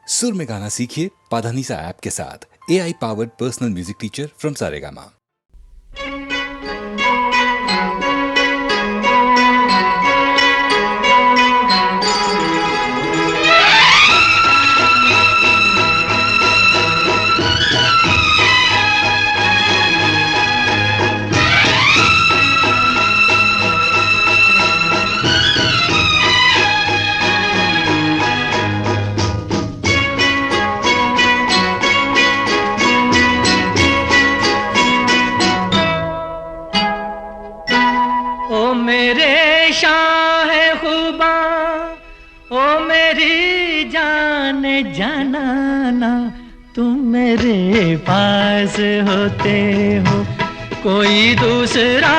सुर में गाना सीखिए पाधानीसा ऐप के साथ। AI powered personal music teacher from Saregama. ओ मेरे शाह खुबा, ओ मेरी जान जानाना, तुम मेरे पास होते हो कोई दूसरा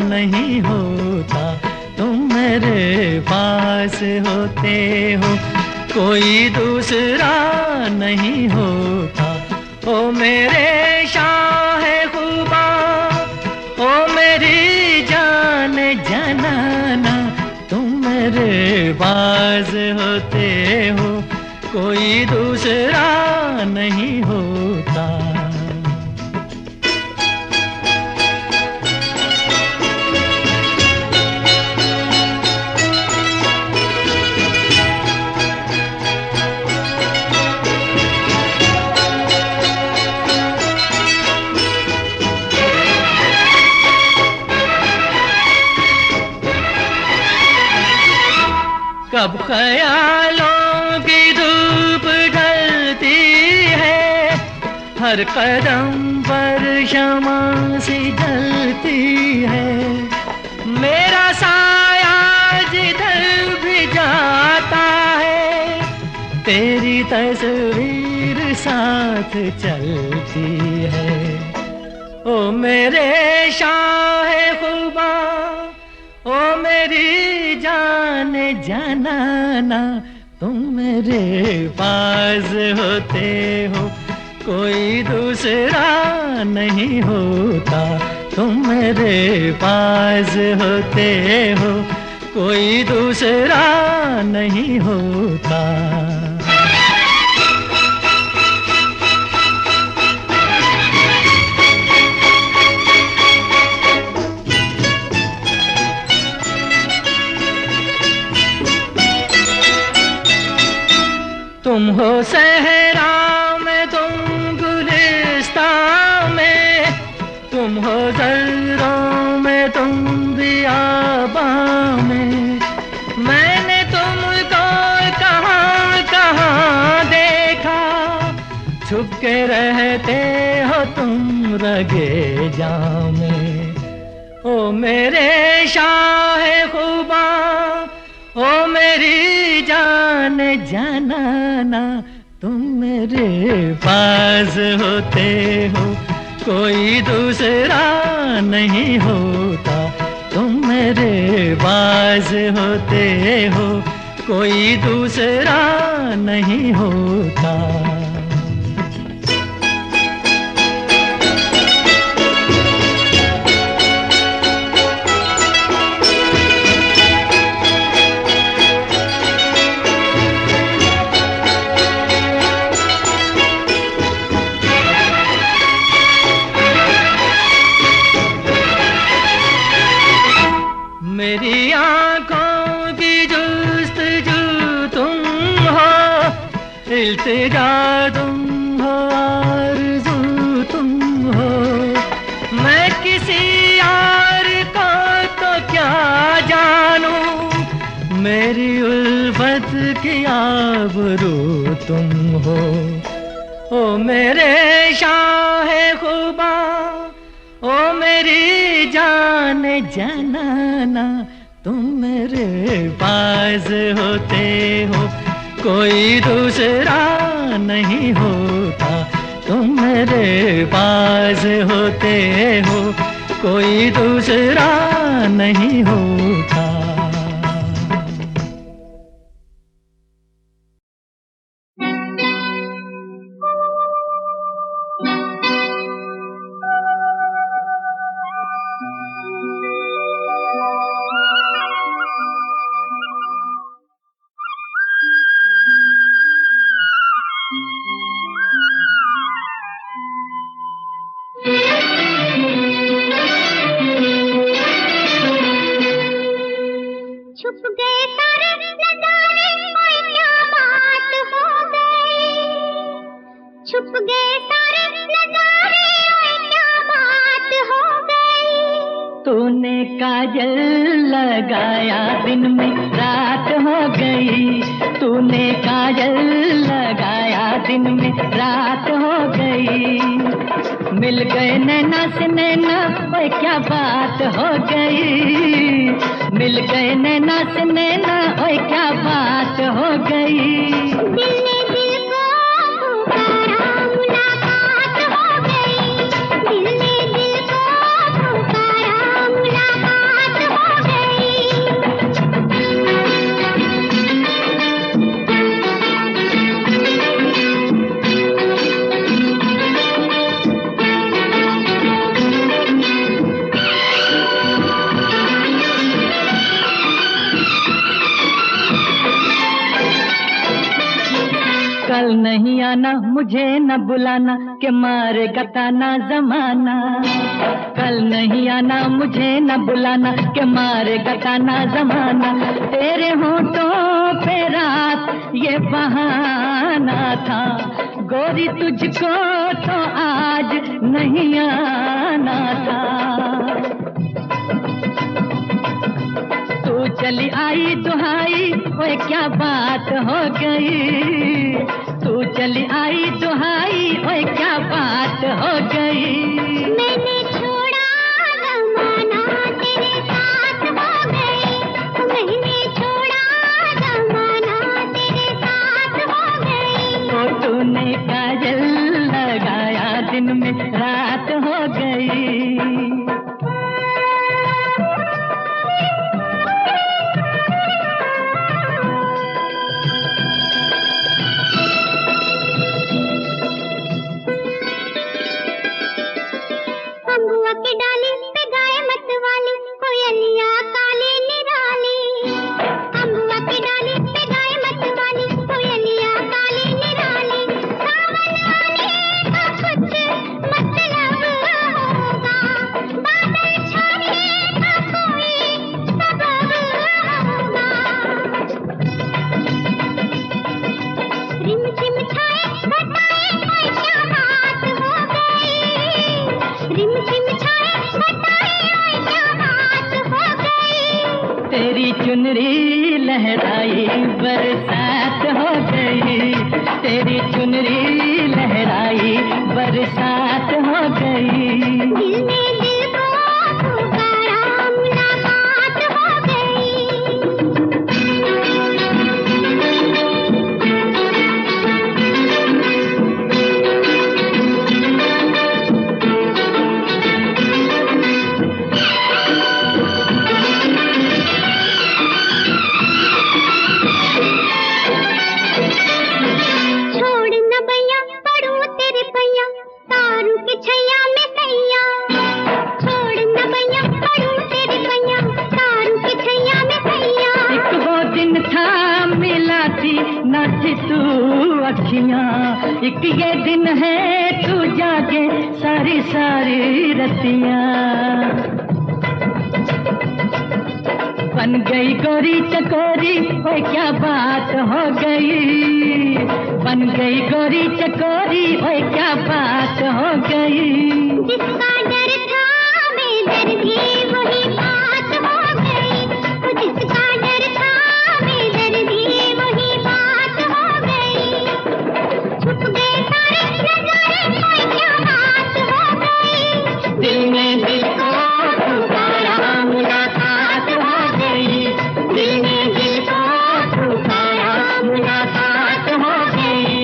नहीं होता। तुम मेरे पास होते हो कोई दूसरा नहीं होता। ओ मेरे शाह खुबा, ओ मेरी जान जनाना, तुम मेरे पास होते हो कोई दूसरा नहीं होता। कब ख्यालों की धूप ढलती है, हर कदम पर शमा सी जलती है। मेरा साया जिधर भी जाता है, तेरी तस्वीर साथ चलती है। ओ मेरे शाह खुबा, ओ मेरी जान जनाना, तुम मेरे पास होते हो कोई दूसरा नहीं होता। तुम मेरे पास होते हो कोई दूसरा नहीं होता। तुम हो सहरा में, तुम गुलिस्तां में, तुम हो ज़र्रों में, तुम बियाबां में। मैंने तुमको कहाँ कहाँ देखा, छुप के रहते हो तुम रगे जां में। ओ मेरे शाह खुबा, ओ मेरी जान जनाना, तुम मेरे पास होते हो कोई दूसरा नहीं होता। तुम मेरे पास होते हो कोई दूसरा नहीं होता। मेरी आँखों की जुस्तजू तुम हो, इल्तिजा तुम हो, आरज़ू तुम हो। मैं किसी यार को तो क्या जानूं, मेरी उल्फत की आबरू तुम हो। ओ मेरे शाह खुबा, ओ मेरी जान जनाना, तुम मेरे पास होते हो कोई दूसरा नहीं होता। तुम मेरे पास होते हो कोई दूसरा नहीं होता। छुप गए सारे नजारे, ओए क्या बात हो गई। तूने काजल लगाया दिन में रात हो गई, तूने काजल लगाया दिन में रात हो गई। मिल गए नैना से नैना, ओए क्या बात हो गई। मिल गए नैना से नैना, ओए क्या बात हो गई। दिल ने दिल को पुकारा, मुलाकात हो गई। दिल ने दिल को पुकारा, मुलाकात हो कल नहीं आना, मुझे न बुलाना, के मारेगा ताना जमाना। कल नहीं आना, मुझे न बुलाना, के मारेगा ताना जमाना। तेरे होठों पे रात ये बहाना था, गोरी तुझको तो आज नहीं आना था। तू चली आई दुहाई, ओए क्या बात हो गई। तू चली आई दुहाई, ओए क्या बात हो गई। मैंने छोड़ा जमाना, तेरे साथ हो गई। मैंने छोड़ा जमाना, तेरे साथ हो गई। तो तूने काजल लगाया दिन में रात हो गई। अम्बुआ की डाली पे गाए मत वाली, कोयलिया काली निराली। अम्बुआ की डाली पे गाए मत वाली, कोयलिया काली निराली। सावन आने का कुछ मतलब होगा, बादल छाने का कोई सबब होगा। रिमझिम छाए घटाए, ओए क्या बात हो गई। रिमझिम छाए घटाए, ओए क्या बात हो गई। तेरी चुनरी लहराई बरसात हो गई। तेरी चुनरी लहराई बरसात हो गई। दिल ने दिल को पुकारा, मुलाकात हो छोड़ न भैया पढ़ूं तेरे पैया, तारू के छैया में सैया। छोड़ न भैया पढ़ूं तेरे पैया, तारू के छैया में सैया। एक वो दिन था मिला थी नाच तू अखियां, एक ये दिन है तू जागे सारी सारी रतियां। बन गई गोरी चकोरी, ओए क्या बात हो गई। बन गई गोरी चकोरी, ओए क्या बात हो गई। जिसका डर था बेदर्दी, वही बात हो गई। वो जिसका डर था बेदर्दी, वही बात हो गई। छुप गए सारे नजारे, ओए क्या बात हो गई। दिल ने दिल को पुकारा, मुलाकात हो गई। दिल ने दिल को पुकारा, मुलाकात हो गई।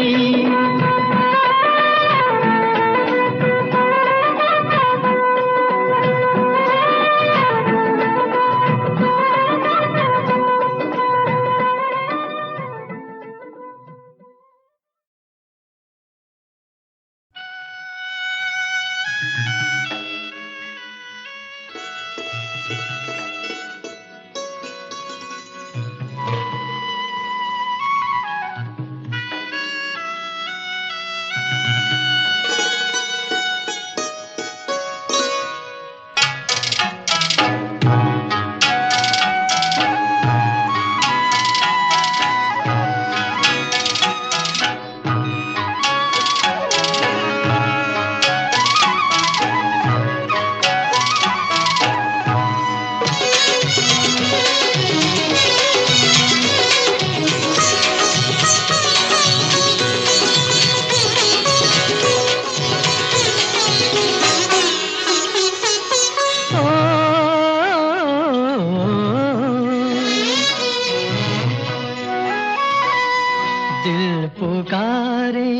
पुकारे,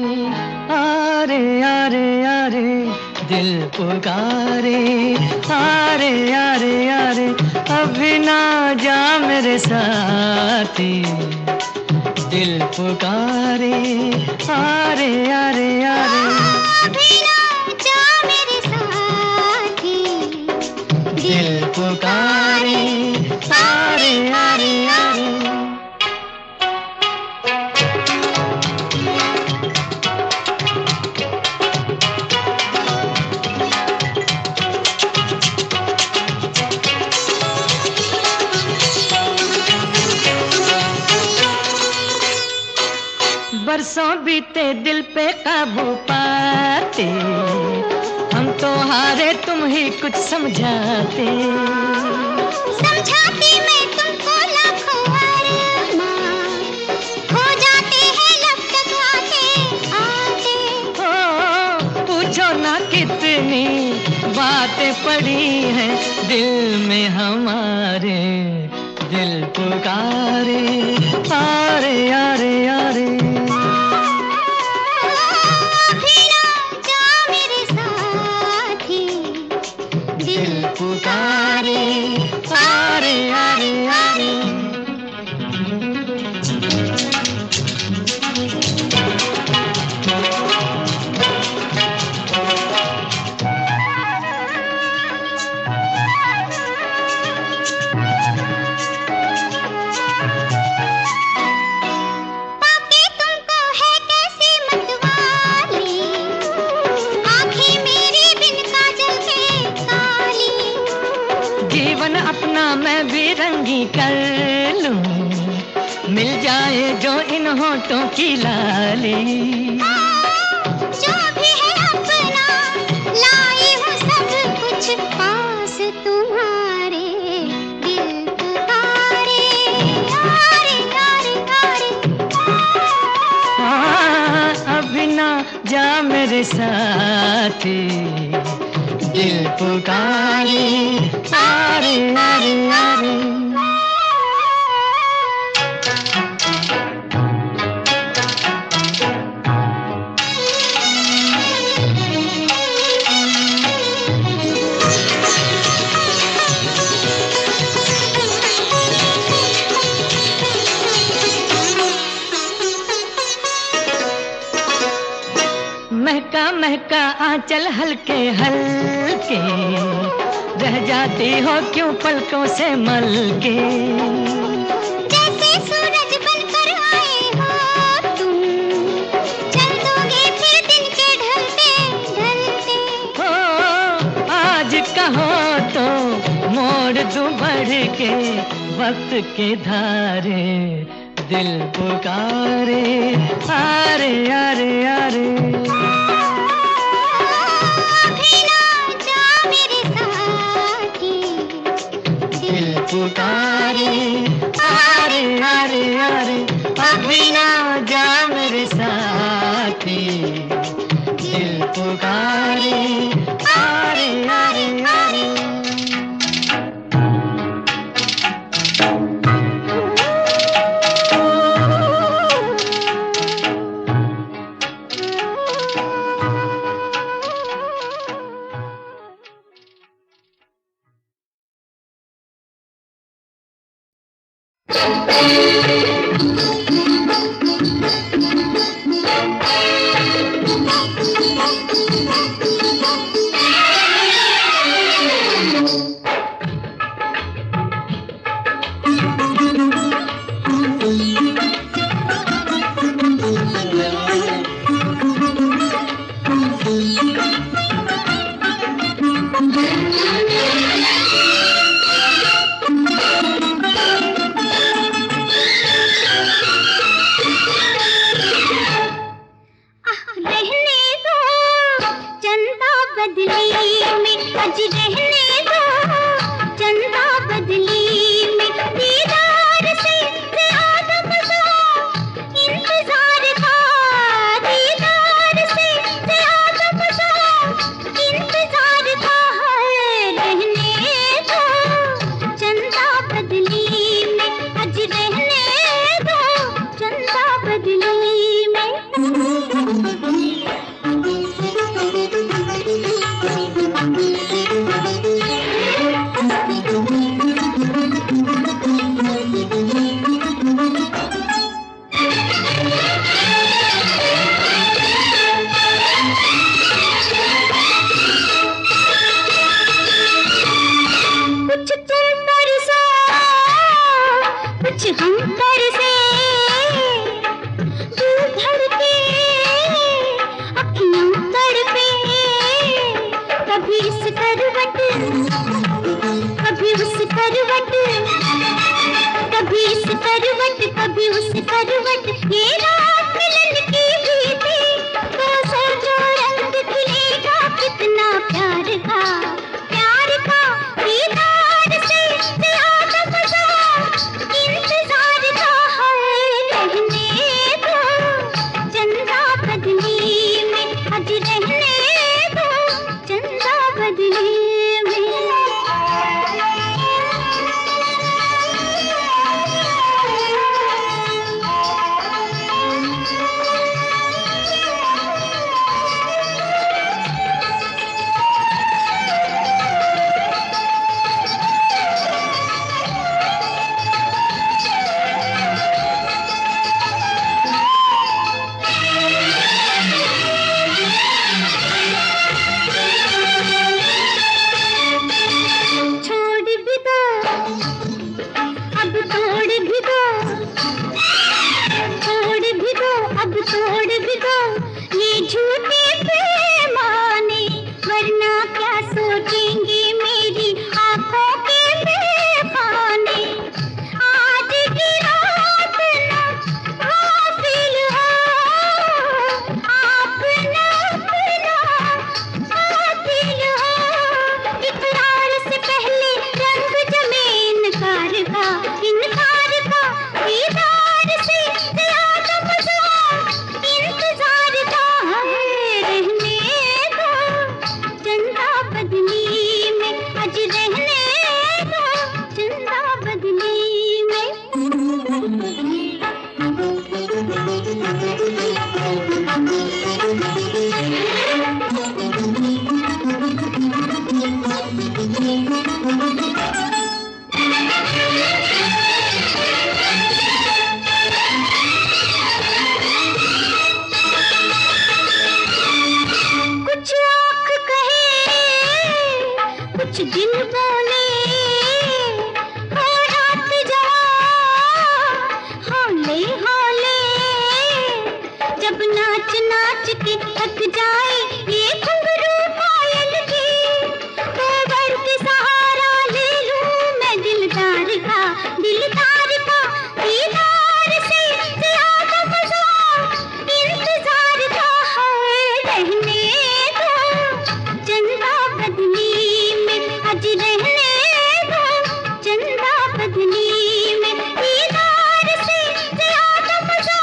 आरे आरे आरे दिल पुकारे, आरे आरे आरे अभी ना जा मेरे साथी, दिल पुकारे, आरे आरे आरे अभी ना जा मेरे साथी, दिल पुकारे, आरे आरे आरे। बरसों बीते दिल पे काबू पाते, हम तो हारे तुम ही कुछ समझाते, समझाती मैं तुमको लाखों अरमां, खो जाते हैं लब तक आते आते। हो पूछो ना कितनी बातें पड़ी हैं दिल में हमारे, दिल पुकारे, आरे आरे आरे अभी ना जा मेरे साथी, दिल पुकारे, आरे आरे आरे। पाके तुमको है कैसी मतवाली, आँखें मेरी बिन काजल के काली। जीवन अपना मैं भी रंगी कर लूं, मिल जाए जो इन होठों की लाली। जो भी है अपना लाई हूँ सब कुछ पास तुम्हारे, दिल पुकारे, आरे आरे आरे। अभी ना जा मेरे साथी, दिल पुकारे, आरे आरे आरे। महका महका आंचल हल्के हल्के, रह जाती हो क्यों पलकों से मलके। जैसे सूरज बनकर आए हो तुम, चल दोगे फिर दिन के ढलते ढलते। हो आज कहो तो मोड़ दूं बढ़ के वक्त के धारे, दिल पुकारे, आरे आरे आरे। अभी ना जा मेरे साथी, दिल पुकारे, आरे आरे आरे अभी ना जा मेरे साथी, दिल पुकारे, आरे आरे आरे। रहने दो चंदा बदली में। बिछाई उस करवट ये रात मिलन की भी थी, तो सोचो रंग खिलेगा कितना प्यार का दीदार से ज्यादा मजा इंतजार का है। रहने दो चंदा बदली में, आज रहने दो चंदा बदली में। कुछ दिन बोले हो रात जवा हौले हौले, जब नाच नाच के थक जाए ये घुंघरू पायल की, तो बढ़ते सहारा ले लूं मैं दिलदार का दीदार से ज्यादा मजा इंतजार का है। रहने दो चंदा बदली में, आज रहने दो चंदा बदली में। दीदार से ज्यादा मजा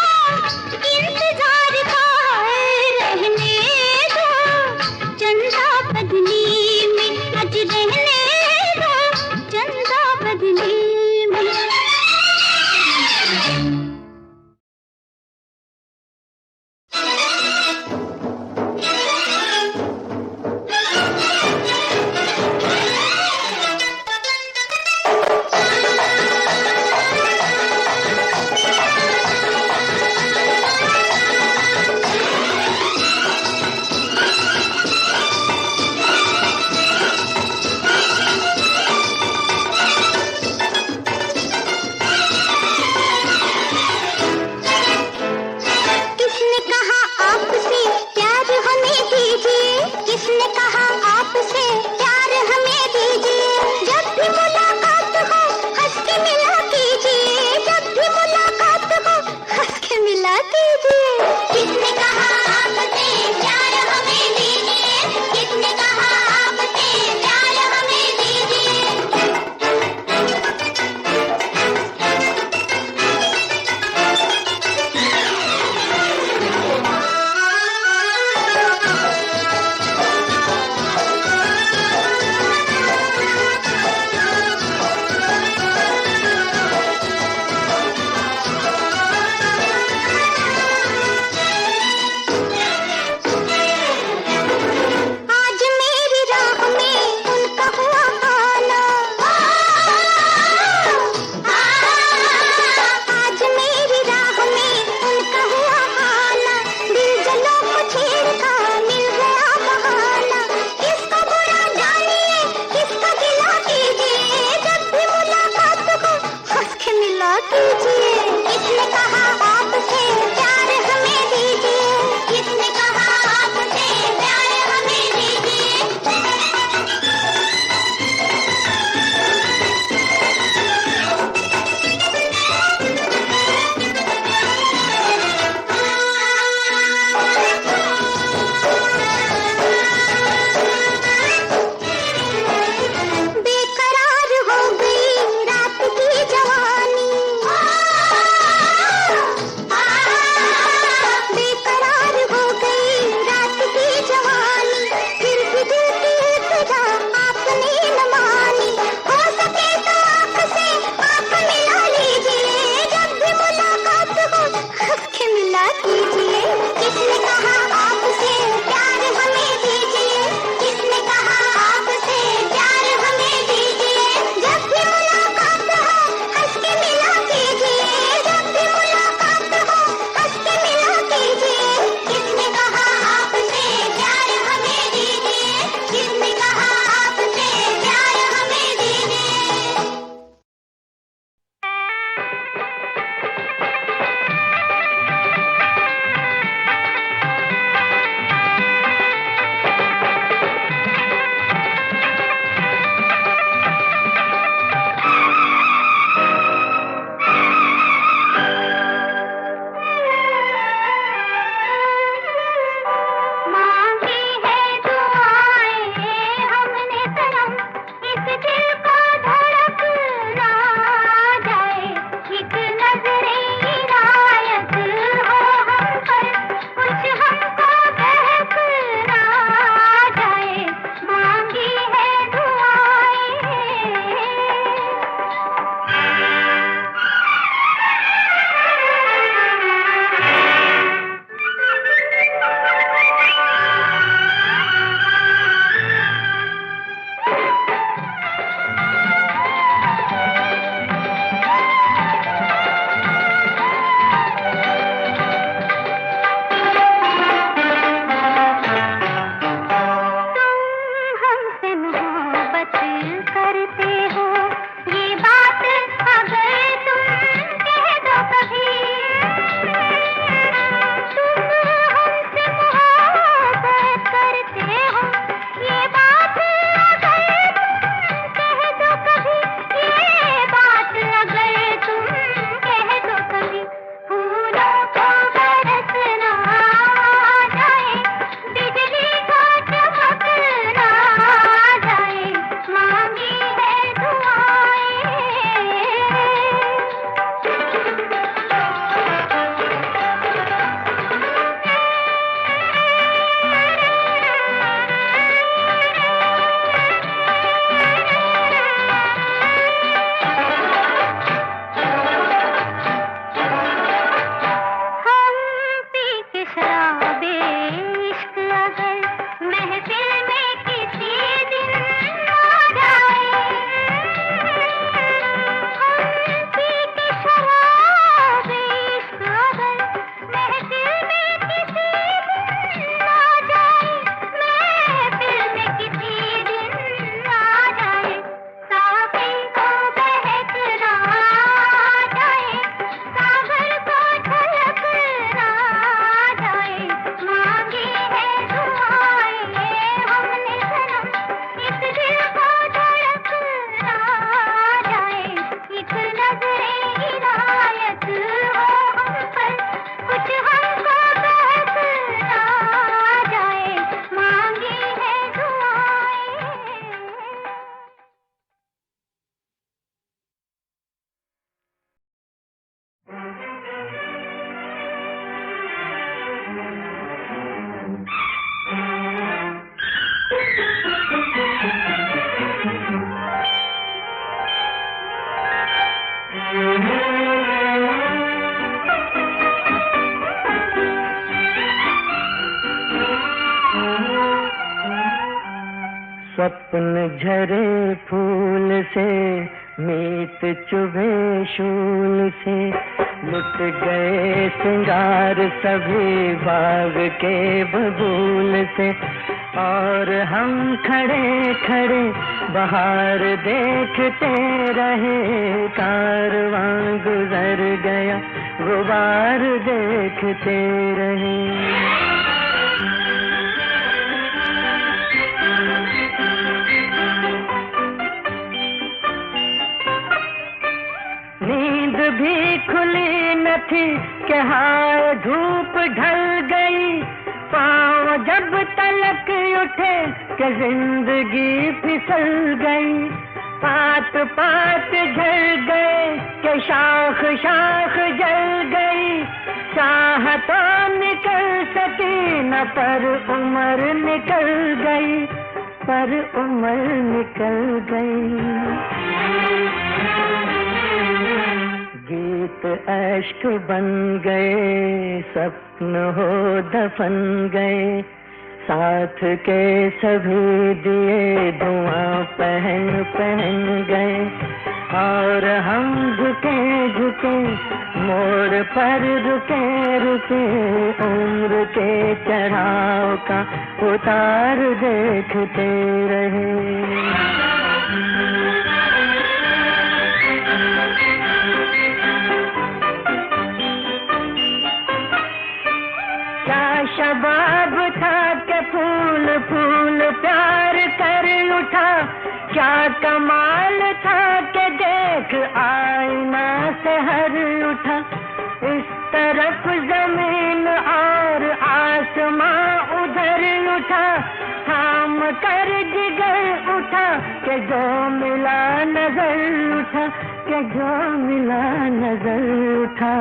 इंतजार का है। रहने दो स्वप्न झरे फूल से, मीत चुभे शूल से, लुट गए सिंगार सभी बाग के बबूल से। और हम खड़े खड़े बाहर देखते रहे, कारवां गुजर गया गुबार देखते रहे। नींद भी खुली न थी कि हाय धूप ढल गई, पाँव जब तलक उठे कि जिंदगी फिसल गई। पात पात झड़ गए कि शाख शाख जल गई, चाहतों निकल सकी न पर उम्र निकल गई, पर उम्र निकल गई। गीत अश्क बन गए, सपन हो दफन गए, साथ के सभी दिए धुआं पहन पहन गए। और हम झुके झुके मोड़ पर रुके रुके, उम्र के चढ़ाव का उतार देखते रहे। शबाब था के फूल फूल प्यार कर उठा, क्या कमाल था के देख आईना से हर उठा। इस तरफ जमीन और आसमां उधर उठा, थाम कर जिगर उठा के जो मिला नजर उठा, के जो मिला नजर उठा।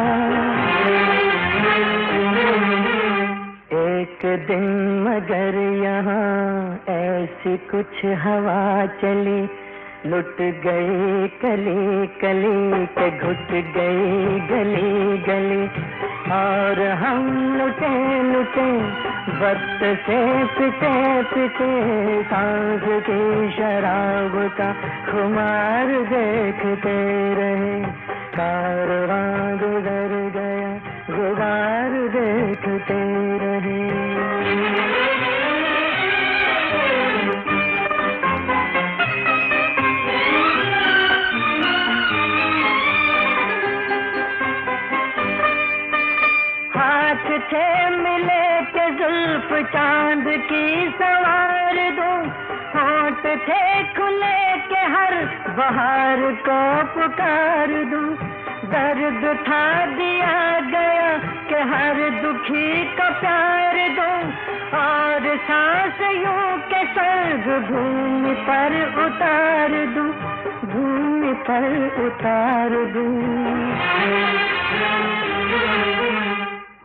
एक दिन मगर यहाँ ऐसी कुछ हवा चली, लुट गई कली कली के घुट गई गली गली। और हम लुटे लुटे वक्त से पिटे पिटे, सांस की शराब का खुमार देखते रहे। कारवां गुजर गया गुबार देखते रहे। हाथ थे मिले के जुल्फ चांद की सवार दूं, होंठ थे खुले के हर बहार को पुकार दूं। दर्द था दिया गया कि हर दुखी को प्यार दूं, और सांस यूं के स्वर्ग भूमि पर उतार दूं, भूमि पर उतार दूं।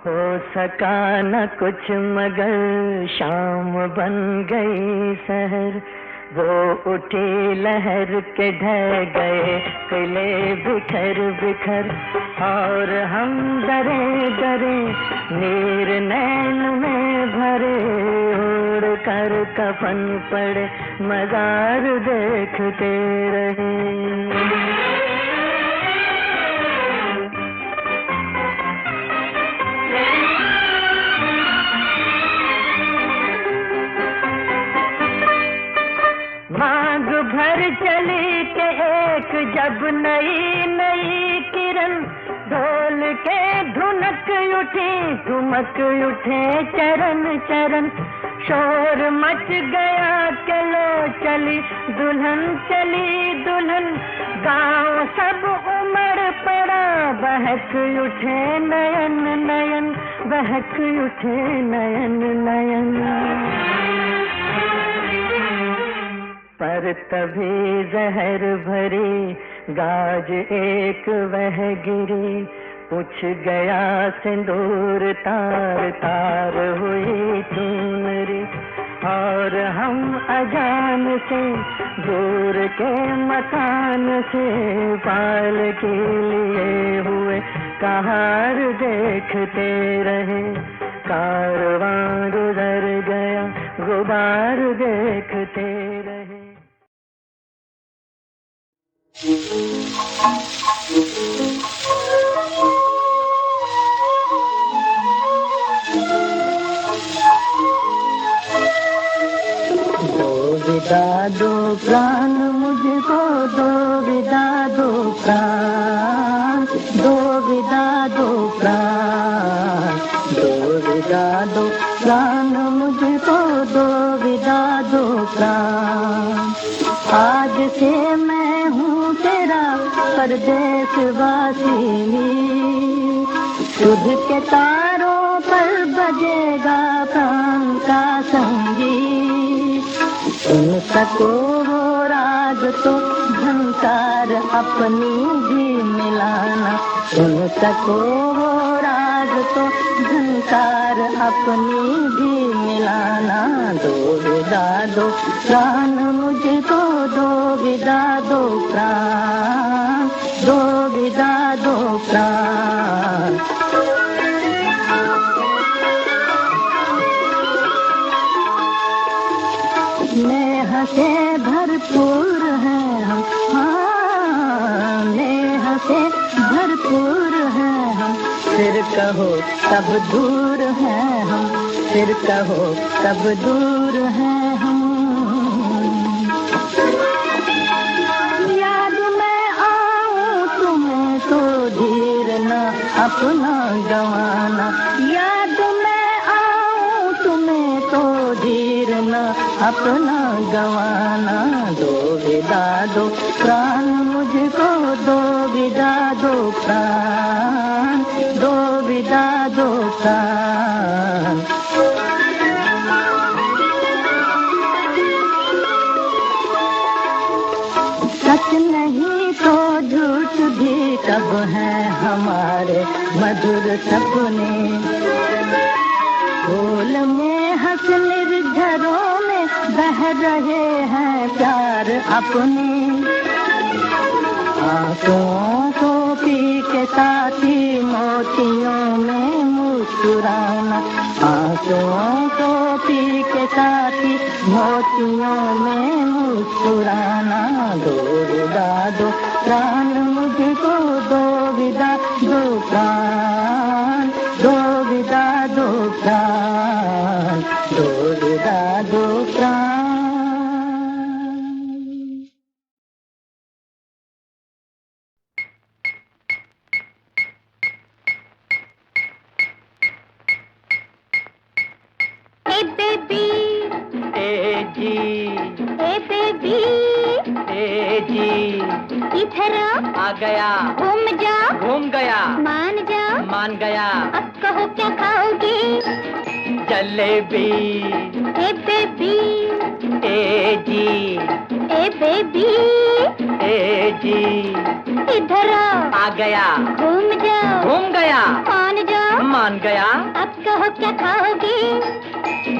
हो सका न कुछ मगर शाम बन गई शहर, वो उठी लहर के ढह गए किले बिखर बिखर। और हम डरे डरे नीर नैन में भरे, उड़ कर कफन पड़े मजार देखते रहे। मांग भर चली के एक जब नई नई किरण, ढोल के धुनक उठी ठुमक उठे चरण चरण। शोर मच गया के लो चली दुल्हन चली दुल्हन, गांव सब उमड़ पड़ा बहक उठे नयन नयन, बहक उठे नयन नयन। पर तभी जहर भरी गाज एक वह गिरी, पूछ गया सिंदूर तार तार हुई चुनरी। और हम अजान से दूर के मकान से पाल के लिए हुए कहार देखते रहे। कारवां गुजर गया गुबार देखते रहे। विदा दो प्राण मुझको, दो विदा दो प्राण, दो विदा दो प्राण, दो विदा दो प्राण मुझको, दो विदा दो प्राण। आज से मैं हूँ तेरा परदेशवासी, सुध के तारों पर बजेगा प्राण का संगीत। सुन सको वो राग तो झंकार अपनी भी मिलाना, सुन सको वो राग तो झंकार अपनी भी मिलाना। दो विदा दो प्राण मुझको, दो विदा दो प्राण, दो विदा दो प्राण। नेह से भरपूर हैं हम, हाँ नेह से भरपूर हैं हम, फिर कहो कब दूर हैं हम, फिर कहो कब दूर हैं हम। याद में आऊं तुम्हें तो धीर न अपना गंवाना, याद में आऊं तुम्हें तो धीर न अपना गंवाना। दो विदा दो प्राण मुझको, दो विदा दो प्राण, दो विदा दो प्राण। सच नहीं तो झूठ भी कब है हमारे मधुर सपने, फूल में हंस निर्झरों में बह रहे हैं प्यार अपने। आंसुओं को पी के साथी मोतियों में मुस्कुराना, आंसुओं को पी के साथी मोतियों में मुस्कुराना। दो विदा दो प्राण मुझको, दो विदा दो प्राण, दो विदा दो प्राण, दो विदा दो प्राण। Hey baby, ए जी, hey baby, ए जी, इधर आ गया, घूम जा, घूम गया, मान जा, मान गया। अब कहो क्या खाओगे? जलेबी, Hey baby, ए जी, hey baby, ए जी, इधर आ गया, घूम जा, घूम गया, मान जा, मान गया। अब कहो क्या खाओगे?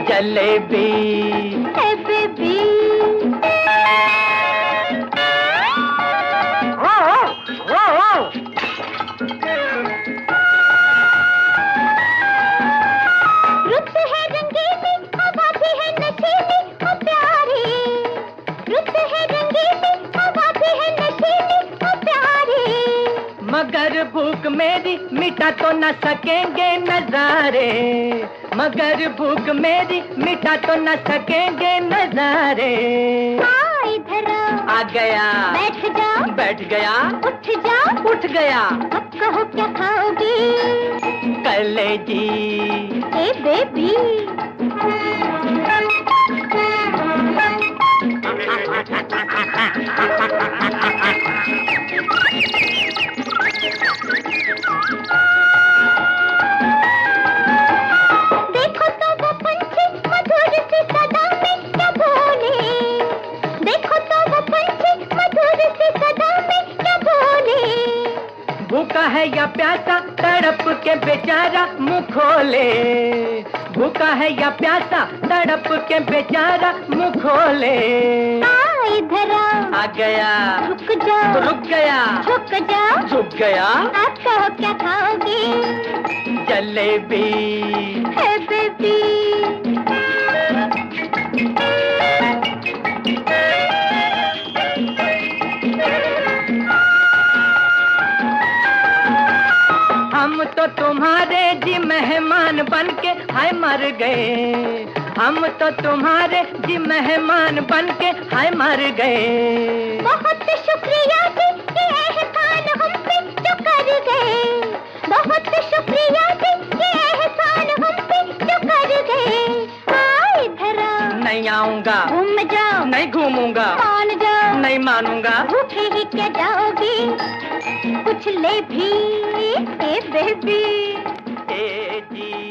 जलेबी, Hey baby, रुत है रंगीली, हवा भी है नशीली, ओ प्यारी। रुत है रंगीली, हवा भी है नशीली, ओ प्यारी। मगर भूख मेरी मिटा तो न सकेंगे नजारे, मगर भूख मेरी मिटा तो न सकेंगे नजारे। हाँ इधर आ गया, बैठ जा, बैठ गया, उठ जा, उठ गया। अब कहो क्या खाओगे? कलेजी, ए बेबी, देखो तो वो पंछी मधुर सी सदा में क्या बोले, देखो तो वो पंछी मधुर सी सदा में क्या बोले। भूखा है या प्यासा तड़प के बेचारा मुंह खोले, भूखा है या प्यासा तड़प के बेचारा मुंह खोले। इधर आ गया, रुक जा, रुक गया, झुक जा, झुक गया। आप कहो क्या खाओगे? जलेबी, है बेबी, हम तो तुम्हारे जी मेहमान बन के हाय मर गए, हम तो तुम्हारे जी मेहमान बन के हाय मर गए। बहुत शुक्रिया जी ये एहसान हम पे जो कर गए, बहुत शुक्रिया जी ये एहसान हम पे जो कर गए। आओ इधर आओ। नहीं आऊंगा। घूम जाओ। नहीं घूमूंगा। मान जाओ। नहीं मानूंगा। भूखे ही क्या जाओगे, कुछ ले भी ए बेबी। ए जी